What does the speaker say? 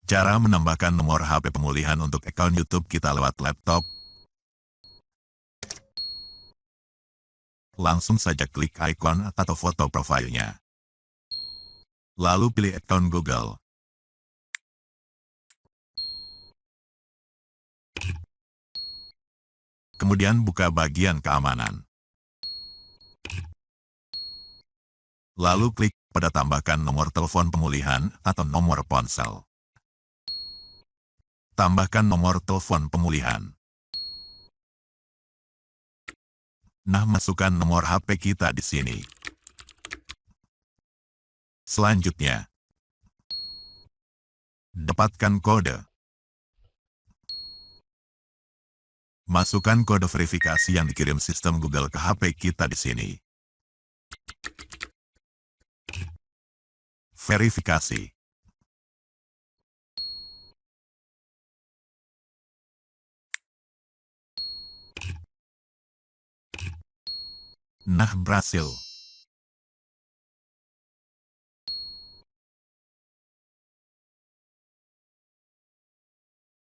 Cara menambahkan nomor HP pemulihan untuk akun YouTube kita lewat laptop. Langsung saja klik ikon atau foto profilnya. Lalu pilih akun Google. Kemudian buka bagian keamanan. Lalu klik pada tambahkan nomor telepon pemulihan atau nomor ponsel. Tambahkan nomor telepon pemulihan. Nah, masukkan nomor HP kita di sini. Selanjutnya, dapatkan kode. Masukkan kode verifikasi yang dikirim sistem Google ke HP kita di sini. Verifikasi. Nah, berhasil.